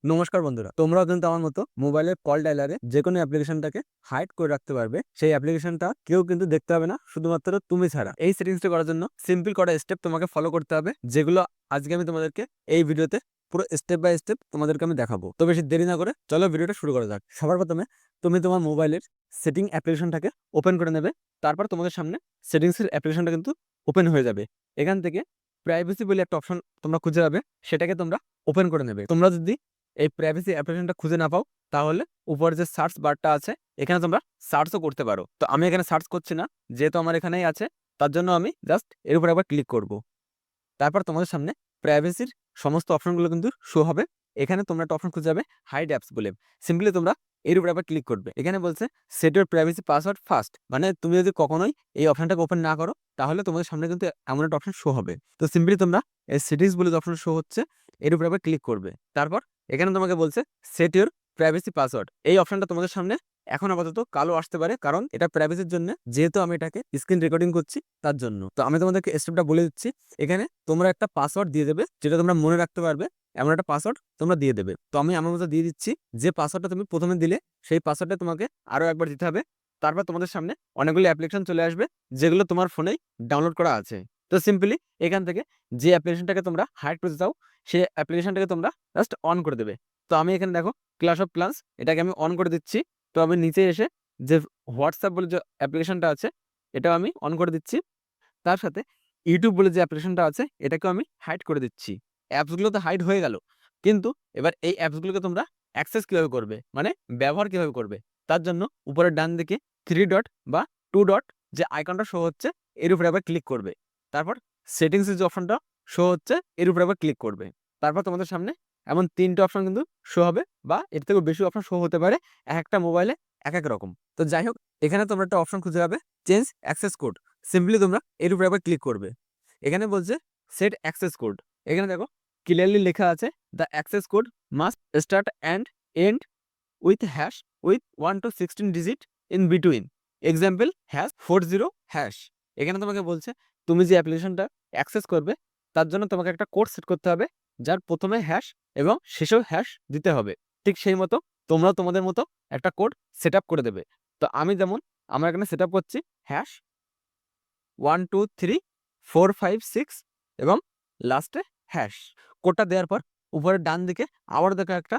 নমস্কার বন্ধুরা, তোমরাও কিন্তু আমার মতো মোবাইলের কল ডায়ালারে যে কোনো অ্যাপ্লিকেশনটাকে হাইড করে রাখতে পারবে। সেই অ্যাপ্লিকেশনটা কেউ কিন্তু দেখতে হবে না, শুধুমাত্র তুমি ছাড়া। এই সেটিংসটা করার জন্য সিম্পল কটা স্টেপ তোমাকে ফলো করতে হবে, যেগুলো আজকে আমি তোমাদেরকে এই ভিডিওতে পুরো স্টেপ বাই স্টেপ তোমাদেরকে আমি দেখাবো। তো বেশি দেরি না করে চলো ভিডিওটা শুরু করা যাক। সবার প্রথমে তুমি তোমার মোবাইলের সেটিং অ্যাপ্লিকেশনটাকে ওপেন করে নেবে। তারপর তোমাদের সামনে সেটিংসের অ্যাপ্লিকেশনটা কিন্তু ওপেন হয়ে যাবে। এখান থেকে প্রাইভেসি বলে একটা অপশন তোমরা খুঁজে পাবে, সেটাকে তোমরা ওপেন করে নেবে। তোমরা যদি এই প্রাইভেসি অ্যাপ্লিকেশনটা খুঁজে না পাও, তাহলে উপরে যে সার্চ বারটা আছে এখানে তোমরা সার্চও করতে পারো। তো আমি এখানে সার্চ করছি না, যেহেতু আমার এখানেই আছে, তার জন্য আমি জাস্ট এর উপর একবার ক্লিক করব। তারপর তোমাদের সামনে প্রাইভেসির সমস্ত অপশনগুলো কিন্তু শো হবে। এখানে তোমরা একটা অপশন খুঁজে যাবে হাইড অ্যাপস বলে। সিম্পলি তোমরা এর উপর একবার ক্লিক করবে। এখানে বলছে set your privacy password first, মানে তুমি যদি কখনোই এই অপশনটাকে ওপেন না করো, তাহলে তোমাদের সামনে কিন্তু এমন একটা অপশন শো হবে। তো সিম্পলি তোমরা এই সেটিংস বলে যে অপশন শো হচ্ছে এর উপর একবার ক্লিক করবে। তারপর এখানে তোমাকে বলছে সেট ইউর প্রাইভেসি পাসওয়ার্ড। এই অপশনটা তোমাদের সামনে এখন আপাতত কালো আসতে পারে, কারণ এটা প্রাইভেসির জন্য, যেহেতু আমি এটাকে স্ক্রিন রেকর্ডিং করছি তার জন্য। তো আমি তোমাদেরকে স্টেপটা বলে দিচ্ছি। এখানে তোমরা একটা পাসওয়ার্ড দিয়ে দেবে, যেটা তোমরা মনে রাখতে পারবে। এমন একটা পাসওয়ার্ড তোমরা দিয়ে দেবে। তো আমি আমার মতো দিয়ে দিচ্ছি। যে পাসওয়ার্ডটা তুমি প্রথমে দিলে সেই পাসওয়ার্ডটা তোমাকে আরো একবার দিতে হবে। তারপর তোমাদের সামনে অনেকগুলো অ্যাপ্লিকেশন চলে আসবে, যেগুলো তোমার ফোনেই ডাউনলোড করা আছে। তো সিম্পলি এখান থেকে যে অ্যাপ্লিকেশনটাকে তোমরা হাইড করতে চাও, সেই অ্যাপ্লিকেশনটাকে তোমরা জাস্ট অন করে দেবে। তো আমি এখানে দেখো ক্লাস অফ ক্লান্স, এটাকে আমি অন করে দিচ্ছি। তো আমি নিচে এসে যে হোয়াটসঅ্যাপ বলে যে অ্যাপ্লিকেশনটা আছে, এটাও আমি অন করে দিচ্ছি। তার সাথে ইউটিউব বলে যে অ্যাপ্লিকেশনটা আছে, এটাকেও আমি হাইড করে দিচ্ছি। অ্যাপসগুলো তো হাইড হয়ে গেল, কিন্তু এবার এই অ্যাপসগুলোকে তোমরা অ্যাক্সেস কিভাবে করবে, মানে ব্যবহার কিভাবে করবে, তার জন্য উপরের ডান দিকে 3 ডট বা 2 ডট যে আইকনটা শো হচ্ছে, এর উপরে আবার ক্লিক করবে। তারপর সেটিংসের যে অপশনটা শো হচ্ছে, এর উপরে আবার ক্লিক করবে। তারপর তোমাদের সামনে এমন 3টে অপশন কিন্তু শো হবে, বা এর থেকেও বেশি অপশন শো হতে পারে, এক একটা মোবাইলে এক এক রকম। তো যাই হোক, এখানে তোমরা একটা অপশন খুঁজে পাবে চেঞ্জ অ্যাক্সেস কোড। সিম্পলি তোমরা এর উপরে আবার ক্লিক করবে। এখানে বলছে সেট অ্যাক্সেস কোড। এখানে দেখো ক্লিয়ারলি লেখা আছে the access code must start and end with hash with 1 to 16 digit in between. Example hash 40 hash. এখানে তোমাকে বলছে তুমি যে অ্যাপ্লিকেশনটা অ্যাক্সেস করবে, তার জন্য তোমাকে একটা কোড সেট করতে হবে, যার প্রথমে হ্যাশ এবং শেষেও হ্যাশ দিতে হবে। ঠিক সেই মতো তোমরাও তোমাদের মতো একটা কোড সেট আপ করে দেবে। তো আমি যেমন আমার এখানে সেট আপ করছি হ্যাশ 1 2 3 4 5 6 এবং লাস্টে হ্যাশ। কোডটা দেওয়ার পর উপরের ডান দিকে আবার দেখো একটা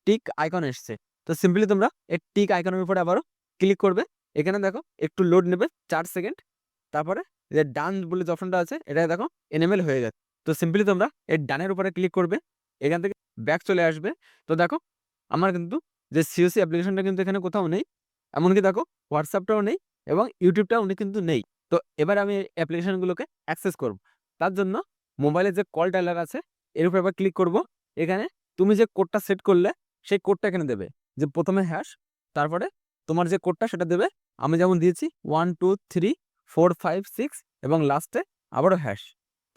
টিক আইকন এসছে। তো সিম্পলি তোমরা এই টিক আইকনের উপরে আবারও ক্লিক করবে। এখানে দেখো একটু লোড নেবে 4 সেকেন্ড। তারপরে যে ডান বলে যে অপশনটা আছে, এটা দেখো এনেমেল হয়ে গেছে। তো সিম্পলি তোমরা এই ডানের উপরে ক্লিক করবে। এখান থেকে ব্যাক চলে আসবে। তো দেখো আমার কিন্তু যে সিওসি অ্যাপ্লিকেশনটা কিন্তু এখানে কোথাও নেই। এমনকি দেখো হোয়াটসঅ্যাপটাও নেই এবং ইউটিউবটাও কিন্তু নেই। তো এবার আমি এই অ্যাপ্লিকেশনগুলোকে অ্যাক্সেস করব। তার জন্য মোবাইলে যে কল ডায়ালার আছে, এর উপর আবার ক্লিক করব। এখানে তুমি যে কোডটা সেট করলে সেই কোডটা এখানে দেবে, যে প্রথমে হ্যাশ, তারপরে তোমার যে কোডটা সেটা দেবে। আমি যেমন দিয়েছি 1 2 3 4 5 6 এবং লাস্টে আবারও হ্যাশ।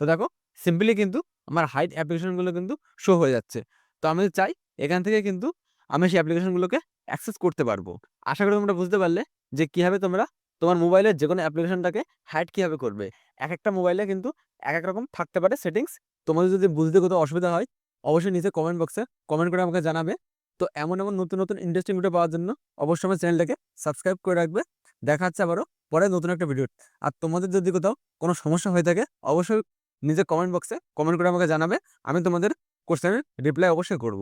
তো দেখো সিম্পলি কিন্তু আমার হাইড অ্যাপ্লিকেশনগুলো কিন্তু শো হয়ে যাচ্ছে। তো আমি চাই এখান থেকে কিন্তু আমি সেই অ্যাপ্লিকেশনগুলোকে অ্যাক্সেস করতে পারবো। আশা করি তোমরা বুঝতে পারলে যে কিভাবে তোমরা তোমার মোবাইলের যে কোনো অ্যাপ্লিকেশনটাকে হাইড কিভাবে করবে। এক একটা মোবাইলে কিন্তু এক এক রকম থাকতে পারে সেটিংস। তোমাদের যদি বুঝতে কোথাও অসুবিধা হয়, অবশ্যই নিচে কমেন্ট বক্সে কমেন্ট করে আমাকে জানাবে। তো এমন এমন নতুন নতুন ইন্টারেস্টিং ভিডিও পাওয়ার জন্য অবশ্যই আমার চ্যানেলটাকে সাবস্ক্রাইব করে রাখবে। দেখা হচ্ছে আবারও পরে নতুন একটা ভিডিও। আর তোমাদের যদি কোথাও কোনো সমস্যা হয়ে থাকে, অবশ্যই নিজে কমেন্ট বক্সে কমেন্ট করে আমাকে জানাবে। আমি তোমাদের কোশ্চেনের রিপ্লাই অবশ্যই করব।